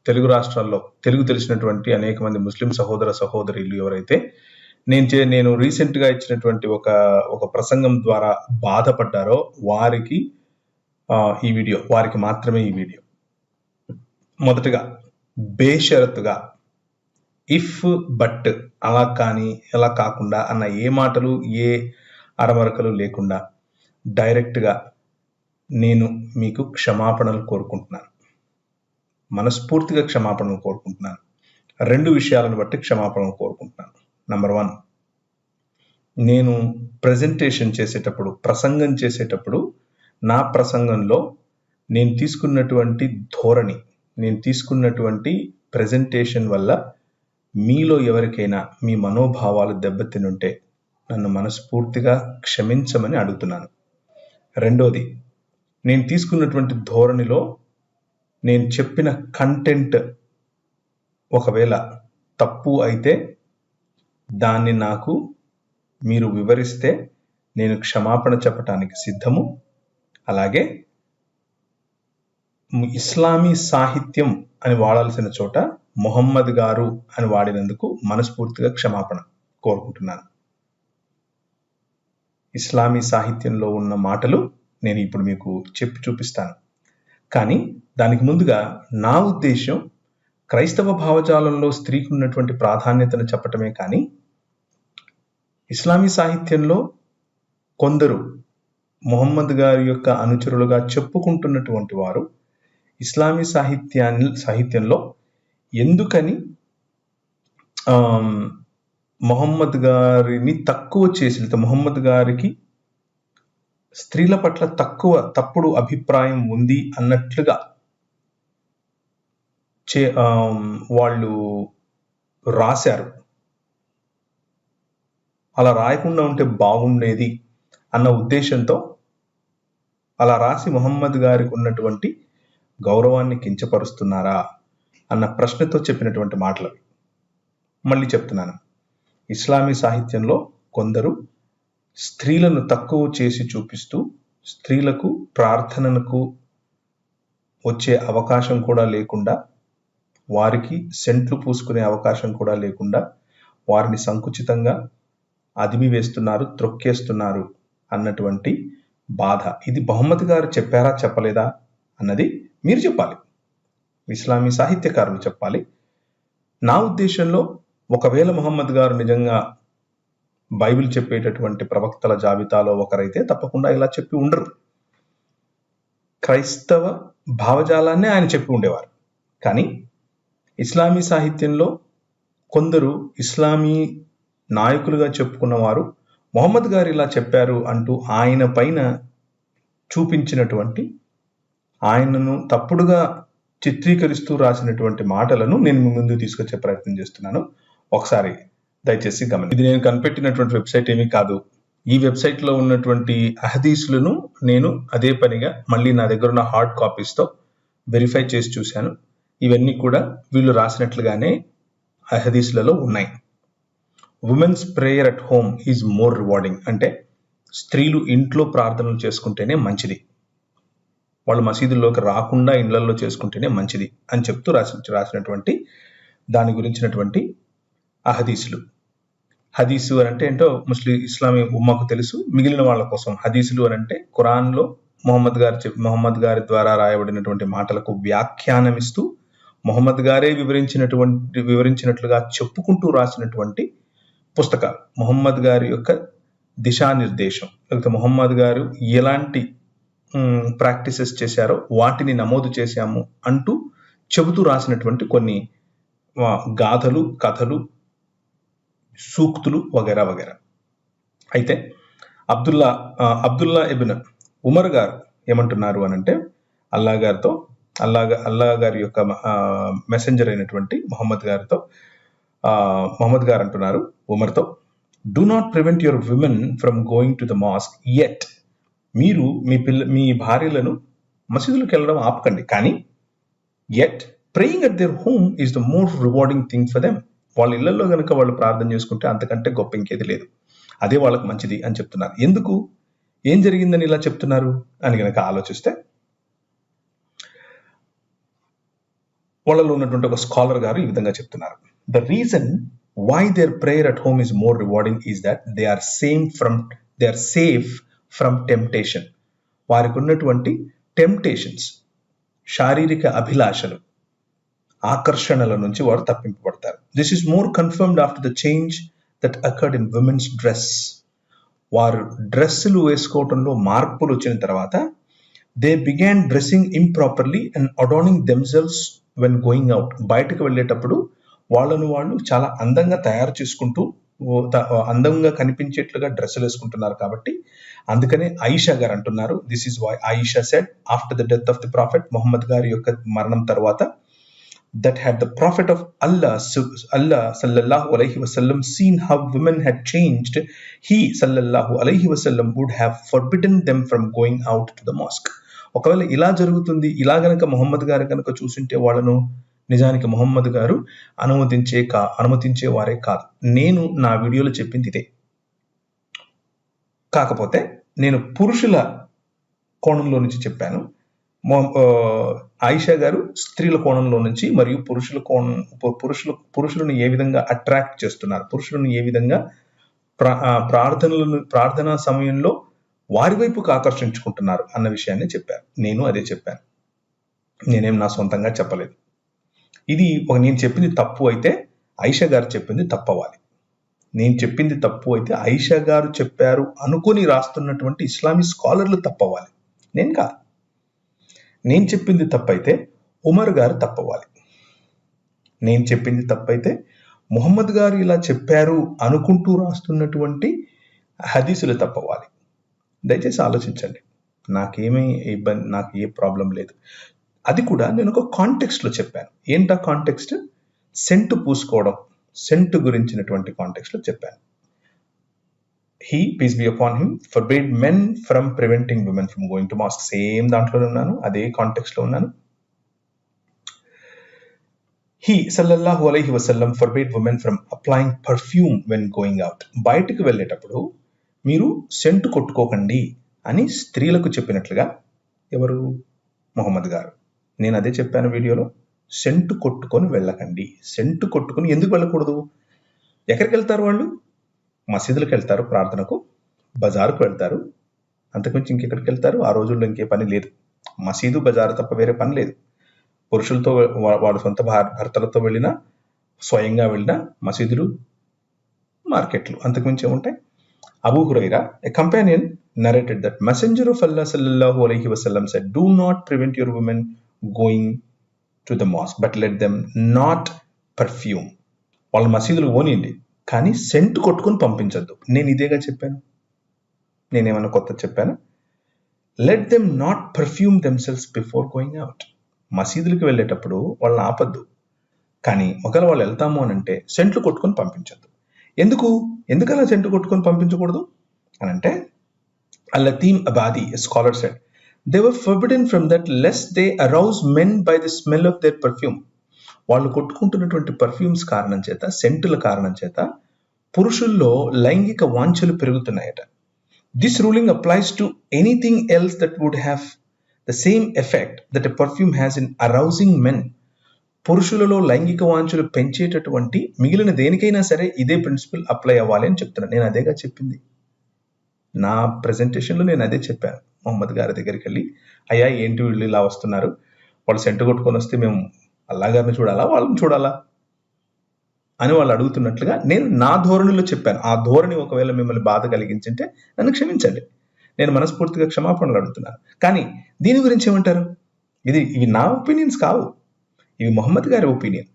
తెలుగు రాష్ట్రాల్లో తెలుగు తెలిసినటువంటి అనేక మంది ముస్లిం సహోదర సహోదరులు ఎవరైతే నేను రీసెంట్గా ఇచ్చినటువంటి ఒక ప్రసంగం ద్వారా బాధపడ్డారో వారికి ఈ వీడియో, వారికి మాత్రమే ఈ వీడియో. మొదటగా బేషరతుగా ఇఫ్ బట్ అలా కానీ ఎలా కాకుండా అన్న ఏ మాటలు ఏ అరమరకలు లేకుండా డైరెక్ట్గా నేను మీకు క్షమాపణలు కోరుకుంటున్నాను, మనస్ఫూర్తిగా క్షమాపణలు కోరుకుంటున్నాను. 2 విషయాలను బట్టి క్షమాపణలు కోరుకుంటున్నాను. నంబర్ 1, నేను ప్రజెంటేషన్ చేసేటప్పుడు, ప్రసంగం చేసేటప్పుడు నా ప్రసంగంలో నేను తీసుకున్నటువంటి ధోరణి, నేను తీసుకున్నటువంటి ప్రజెంటేషన్ వల్ల మీలో ఎవరికైనా మీ మనోభావాలు దెబ్బతినుంటే నన్ను మనస్ఫూర్తిగా క్షమించమని అడుగుతున్నాను. 2వది, నేను తీసుకున్నటువంటి ధోరణిలో నేను చెప్పిన కంటెంట్ ఒకవేళ తప్పు అయితే దాన్ని నాకు మీరు వివరిస్తే నేను క్షమాపణ చెప్పటానికి సిద్ధము. అలాగే ఇస్లామీ సాహిత్యం అని వాడాల్సిన చోట మొహమ్మద్ గారు అని వాడినందుకు మనస్ఫూర్తిగా క్షమాపణ కోరుకుంటున్నాను. ఇస్లామీ సాహిత్యంలో ఉన్న మాటలు నేను ఇప్పుడు మీకు చెప్పి చూపిస్తాను. కానీ దానికి ముందుగా నా ఉద్దేశం క్రైస్తవ భావజాలంలో స్త్రీకి ఉన్నటువంటి ప్రాధాన్యతను చెప్పటమే కానీ ఇస్లామీ సాహిత్యంలో కొందరు మొహమ్మద్ గారి యొక్క అనుచరులుగా చెప్పుకుంటున్నటువంటి వారు ఇస్లామీ సాహిత్యంలో ఎందుకని మొహమ్మద్ గారిని తక్కువ చేసి, మొహమ్మద్ గారికి స్త్రీల పట్ల తప్పుడు అభిప్రాయం ఉంది అన్నట్లుగా వాళ్ళు రాశారు. అలా రాయకుండా ఉంటే బాగుండేది అన్న ఉద్దేశంతో అలా రాసి మొహమ్మద్ గారికి ఉన్నటువంటి గౌరవాన్ని కించపరుస్తున్నారా అన్న ప్రశ్నతో చెప్పినటువంటి మాటలు మళ్ళీ చెప్తున్నాను. ఇస్లామీ సాహిత్యంలో కొందరు స్త్రీలను తక్కువ చేసి చూపిస్తూ, స్త్రీలకు ప్రార్థనకు వచ్చే అవకాశం కూడా లేకుండా, వారికి సెంట్లు పూసుకునే అవకాశం కూడా లేకుండా వారిని సంకుచితంగా అదిమి వేస్తున్నారు, త్రొక్కేస్తున్నారు అన్నటువంటి బాధ. ఇది మొహమ్మద్ గారు చెప్పారా చెప్పలేదా అన్నది మీరు చెప్పాలి, ఇస్లామీ సాహిత్యకారులు చెప్పాలి. నా ఉద్దేశంలో ఒకవేళ మొహమ్మద్ గారు నిజంగా బైబిల్ చెప్పేటటువంటి ప్రవక్తల జాబితాలో ఒకరైతే తప్పకుండా ఇలా చెప్పి ఉండరు. క్రైస్తవ భావజాలాన్ని ఆయన చెప్పి ఉండేవారు. కానీ ఇస్లామీ సాహిత్యంలో కొందరు ఇస్లామీ నాయకులుగా చెప్పుకున్నవారు మొహమ్మద్ గారు ఇలా చెప్పారు అంటూ ఆయన పైన చూపించినటువంటి, ఆయనను తప్పుడుగా చిత్రీకరిస్తూ రాసినటువంటి మాటలను నేను మీ ముందు తీసుకొచ్చే ప్రయత్నం చేస్తున్నాను. ఒకసారి దయచేసి గమనించండి. ఇది నేను కనిపెట్టినటువంటి వెబ్సైట్ ఏమీ కాదు. ఈ వెబ్సైట్లో ఉన్నటువంటి అహదీసులను నేను అదే పనిగా మళ్ళీ నా దగ్గర ఉన్న హార్డ్ కాపీస్తో వెరిఫై చేసి చూశాను. ఇవన్నీ కూడా వీళ్ళు రాసినట్లుగానే అహదీసులలో ఉన్నాయి. Women's prayer at home is more rewarding, అంటే స్త్రీలు ఇంట్లో ప్రార్థనలు చేసుకుంటేనే మంచిది, వాళ్ళు మసీదుల్లోకి రాకుండా ఇళ్లలో చేసుకుంటేనే మంచిది అని చెప్తూ రాసినటువంటి దాని గురించినటువంటి అహదీసులు. హదీసు అని అంటే ఏంటో ఇస్లామీ ఉమ్మకు తెలుసు, మిగిలిన వాళ్ళ కోసం హదీసులు అని అంటే ఖురాన్లో మొహమ్మద్ గారి ద్వారా రాయబడినటువంటి మాటలకు వ్యాఖ్యానమిస్తూ మొహమ్మద్ గారే వివరించినట్లుగా చెప్పుకుంటూ రాసినటువంటి పుస్తకాలు. మొహమ్మద్ గారి యొక్క దిశానిర్దేశం, లేకపోతే మొహమ్మద్ గారు ఎలాంటి ప్రాక్టీసెస్ చేశారో వాటిని నమోదు చేశాము అంటూ చెబుతూ రాసినటువంటి కొన్ని గాథలు, కథలు, సూక్తులు వగైరా వగైరా. అయితే అబ్దుల్లా ఇబ్న్ ఉమర్ గారు ఏమంటున్నారు అని అంటే, అల్లా గారి యొక్క మెసెంజర్ అయినటువంటి మొహమ్మద్ గారు అంటున్నారు ఉమర్తో, do not prevent your women from going to the mosque yet. మీరు మీ భార్యలను మసీదులకు వెళ్ళడం ఆపకండి, కానీ yet praying at their home is the more rewarding thing for them. వాళ్ళ ఇళ్లలో కనుక వాళ్ళు ప్రార్థన చేసుకుంటే అంతకంటే గొప్ప ఇంకేది లేదు, అదే వాళ్ళకి మంచిది అని చెప్తున్నారు. ఎందుకు, ఏం జరిగిందని ఇలా చెప్తున్నారు అని కనుక ఆలోచిస్తే, వాళ్ళలో ఉన్నటువంటి ఒక స్కాలర్ గారు ఈ విధంగా చెప్తున్నారు. The reason why their prayer at home is more rewarding is that they are safe from temptation. వారికి ఉన్నటువంటి టెంప్టేషన్స్, శారీరక అభిలాషలు, ఆకర్షణల నుంచి వారు తప్పింపబడతారు. This is more confirmed after the change that occurred in women's dress. వారు డ్రెస్సులు వేసుకోవటంలో మార్పులు వచ్చిన తర్వాత they began dressing improperly and adorning themselves when going out. బయటకు వెళ్ళేటప్పుడు వాళ్ళను వాళ్ళు చాలా అందంగా తయారు చేసుకుంటూ అందంగా కనిపించేట్లుగా డ్రెస్సులు వేసుకుంటున్నారు. కాబట్టి అందుకనే ఆయిషా గారు అంటున్నారు, this is why Aisha said after the death of the prophet, Muhammad గారి యొక్క మరణం తర్వాత, that had the prophet of Allah sallallahu alaihi wasallam seen how women had changed, he sallallahu alaihi wasallam would have forbidden them from going out to the mosque. ఒకవేళ ఇలా జరుగుతుంది, ఇలా గనక మొహమ్మద్ గారు కనుక చూసింటే వాళ్ళను నిజానికి మొహమ్మద్ గారు అనుమతించే వారే కాదు. నేను నా వీడియోలో చెప్పింది ఇదే. కాకపోతే నేను పురుషుల కోణంలో నుంచి చెప్పాను, ఆయిషా గారు స్త్రీల కోణంలో నుంచి, మరియు పురుషులను ఏ విధంగా అట్రాక్ట్ చేస్తున్నారు, పురుషులను ఏ విధంగా ప్రార్థనా సమయంలో వారి వైపుకు ఆకర్షించుకుంటున్నారు అన్న విషయాన్ని చెప్పారు. నేను అదే చెప్పాను, నేనేం నా సొంతంగా చెప్పలేదు. ఇది నేను చెప్పింది తప్పు అయితే ఆయిషా గారు చెప్పింది తప్పు అవ్వాలి. నేను చెప్పింది తప్పు అయితే ఆయిషా గారు చెప్పారు అనుకుని రాస్తున్నటువంటి ఇస్లామీ స్కాలర్లు తప్పవ్వాలి, నేను కాదు. నేను చెప్పింది తప్పైతే ఉమర్ గారు తప్పవ్వాలి. నేను చెప్పింది తప్పైతే ముహమ్మద్ గారు ఇలా చెప్పారు అనుకుంటూ రాస్తున్నటువంటి హదీసులు తప్పవ్వాలి. దయచేసి ఆలోచించండి. నాకేమీ ఇబ్బంది, నాకు ఏ ప్రాబ్లం లేదు. అది కూడా నేను ఒక కాంటెక్స్ట్లో చెప్పాను. ఏంటా కాంటెక్స్ట్? సెంటు పూసుకోవడం, సెంటు గురించినటువంటి కాంటెక్స్ట్లో చెప్పాను. He, peace be upon him, forbade men from preventing women from going to mosque. Same దాంట్లోనే ఉన్నాను, అదే కాంటెక్స్ట్ లో ఉన్నాను. He sallallahu alaihi wasallam forbade women from applying perfume when going out. బయటికి వెళ్ళేటప్పుడు మీరు సెంటు కొట్టుకోకండి అని స్త్రీలకు చెప్పినట్లుగా ఎవరు? మొహమ్మద్ గారు. నేను అదే చెప్పాను వీడియోలో, సెంటు కొట్టుకొని వెళ్ళకండి. సెంటు కొట్టుకొని ఎందుకు వెళ్ళకూడదు? ఎక్కడికి వెళ్తారు వాళ్ళు? మసీదులకు వెళ్తారు ప్రార్థనకు, బజారుకు వెళ్తారు, అంతకుమించి ఇంకెక్కడికి వెళ్తారు? ఆ రోజుల్లో ఇంకే పని లేదు. మసీదు బజారు తప్ప వేరే పని లేదు. పురుషులతో వాడు సొంత భర్తలతో వెళ్ళినా, స్వయంగా వెళ్ళినా మసీదులు, మార్కెట్లు, అంతకుమించి ఏముంటాయి? Abu Hurairah, a companion, narrated that Messenger of Allah sallallahu alaihi wasallam said, do not prevent your women going to the mosque, but let them not perfume. వాళ్ళ మసీదులు పోనీయండి, కానీ సెంటు కొట్టుకొని పంపించద్దు. నేను ఇదేగా చెప్పాను, నేనేమన్నా కొత్త చెప్పాను? Let them not perfume themselves before going out. మసీదులకు వెళ్ళేటప్పుడు వాళ్ళని ఆపద్దు, కానీ ఒకవేళ వాళ్ళు వెళ్తాము అని అంటే సెంట్లు కొట్టుకొని పంపించద్దు. ఎందుకలా సెంటు కొట్టుకొని పంపించకూడదు అని అంటే, అల్లతీమ్ అబాది, scholar said, they were forbidden from that lest they arouse men by the smell of their perfume. వాళ్ళు కొట్టుకుంటున్నటువంటి పర్ఫ్యూమ్స్ కారణం చేత, సెంటుల కారణం చేత పురుషుల్లో లైంగిక వాంఛలు పెరుగుతున్నాయట. This ruling applies to anything else that would have the same effect that a perfume has in arousing men. పురుషులలో లైంగిక వాంఛలు పెంచేటటువంటి మిగిలిన దేనికైనా సరే ఇదే ప్రిన్సిపల్ అప్లై అవ్వాలి అని చెప్తున్నాను. నేను అదేగా చెప్పింది. నా ప్రెజెంటేషన్లో నేను అదే చెప్పాను. మొహమ్మద్ గారి దగ్గరికి వెళ్ళి, అయ్యా ఏంటి వీళ్ళు ఇలా వస్తున్నారు, వాళ్ళు సెంటు కొట్టుకొని వస్తే మేము అల్లా గారిని చూడాలా, వాళ్ళని చూడాలా అని వాళ్ళు అడుగుతున్నట్లుగా నేను నా ధోరణిలో చెప్పాను. ఆ ధోరణి ఒకవేళ మిమ్మల్ని బాధ కలిగించింటే నన్ను క్షమించండి, నేను మనస్ఫూర్తిగా క్షమాపణలు అడుగుతున్నాను. కానీ దీని గురించి ఏమంటారు? ఇవి నా ఒపీనియన్స్ కావు, ఇవి మొహమ్మద్ గారి ఒపీనియన్.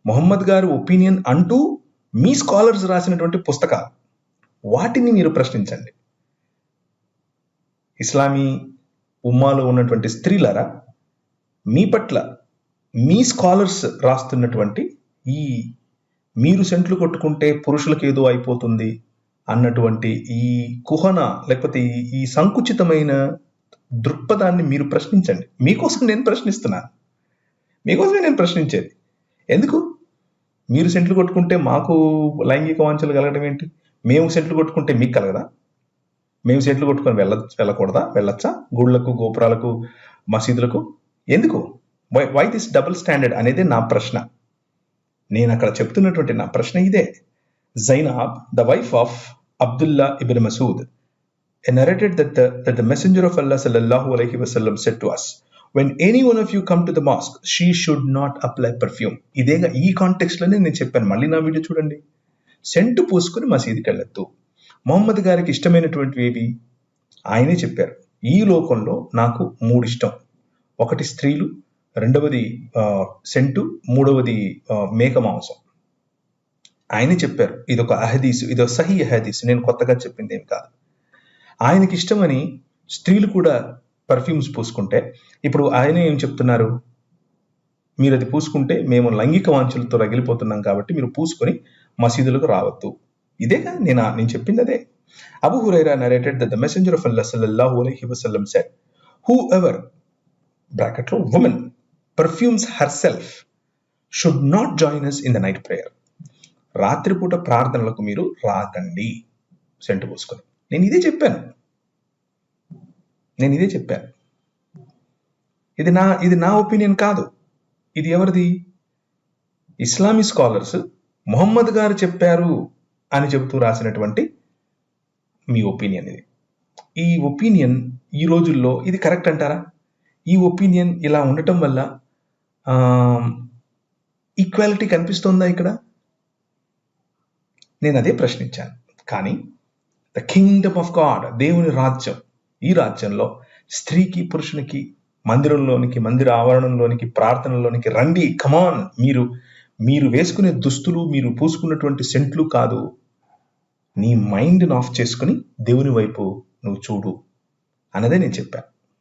మొహమ్మద్ గారి ఒపీనియన్ అంటూ మీ స్కాలర్స్ రాసినటువంటి పుస్తకాలు, వాటిని మీరు ప్రశ్నించండి. ఇస్లామీ ఉమ్మాలో ఉన్నటువంటి స్త్రీలారా, మీ పట్ల మీ స్కాలర్స్ రాస్తున్నటువంటి ఈ మీరు సెంట్లు కొట్టుకుంటే పురుషులకు ఏదో అయిపోతుంది అన్నటువంటి ఈ కుహన, లేకపోతే ఈ సంకుచితమైన దృక్పథాన్ని మీరు ప్రశ్నించండి. మీకోసం నేను ప్రశ్నిస్తున్నాను, మీకోసమే నేను ప్రశ్నించేది. ఎందుకు? మీరు సెంట్లు కొట్టుకుంటే మాకు లైంగిక వాంఛలు కలగడం ఏంటి? మేము సెంట్లు కొట్టుకుంటే మీకు కలగదా? మేము సెంట్లు కొట్టుకొని వెళ్ళకూడదా? వెళ్ళొచ్చా? గుళ్ళకు, గోపురాలకు, మసీదులకు? ఎందుకు? వై దిస్ డబుల్ స్టాండర్డ్ అనేది నా ప్రశ్న. నేను అక్కడ చెప్తున్నటువంటి నా ప్రశ్న ఇదే. Zainab, the wife of Abdullah ibn Masud, narrated that the Messenger of Allah sallallahu alaihi wasallam said to us, when any one of you come to the mosque, she should not apply perfume. ఇదేగా ఈ context లోనే నేను చెప్పాను. మళ్ళీ నా video చూడండి. Scent పూసుకుని మసీదుకి వెళ్ళొద్దు. మొహమ్మద్ గారికి ఇష్టమైనటువంటివి ఏవి ఆయనే చెప్పారు. ఈ లోకంలో నాకు 3 ఇష్టం. ఒకటి స్త్రీలు, రెండవది సెంటు, మూడవది మేక మాంసం. ఆయనే చెప్పారు. ఇదొక అహదీసు, ఇదొక సహీ అహదీసు, నేను కొత్తగా చెప్పింది ఏం కాదు. ఆయనకి ఇష్టమని స్త్రీలు కూడా పర్ఫ్యూమ్స్ పూసుకుంటే ఇప్పుడు ఆయన ఏం చెప్తున్నారు, మీరు అది పూసుకుంటే మేము లైంగిక వాంఛలతో రగిలిపోతున్నాం కాబట్టి మీరు పూసుకొని మసీదులకు రావద్దు. ఇదేగా నేను చెప్పింది అదే. Abu Hurairah narrated that the messenger of Allah sallallahu alaihi wasallam said, whoever (bracket lo woman) perfumes herself should not join us in the night prayer. రాత్రిపూట ప్రార్థనలకు మీరు రాకండి సెంటు పూసుకొని. నేను ఇదే చెప్పాను. ఇది నా ఒపీనియన్ కాదు. ఇది ఎవరిది? ఇస్లామీ స్కాలర్స్ మొహమ్మద్ గారు చెప్పారు అని చెబుతూ రాసినటువంటి మీ ఒపీనియన్ ఇది. ఈ ఒపీనియన్ ఈ రోజుల్లో ఇది కరెక్ట్ అంటారా? ఈ ఒపీనియన్ ఇలా ఉండటం వల్ల ఈక్వాలిటీ కనిపిస్తుందా ఇక్కడ? నేను అదే ప్రశ్నించాను. కానీ ద కింగ్డమ్ ఆఫ్ గాడ్, దేవుని రాజ్యం, ఈ రాజ్యంలో స్త్రీకి పురుషునికి మందిరంలోనికి, మందిర ఆవరణంలోనికి, ప్రార్థనలోనికి రండి, కమాన్. మీరు వేసుకునే దుస్తులు, మీరు పూసుకున్నటువంటి సెంట్లు కాదు, నీ మైండ్ని ఆఫ్ చేసుకుని దేవుని వైపు నువ్వు చూడు అన్నదే నేను చెప్పాను.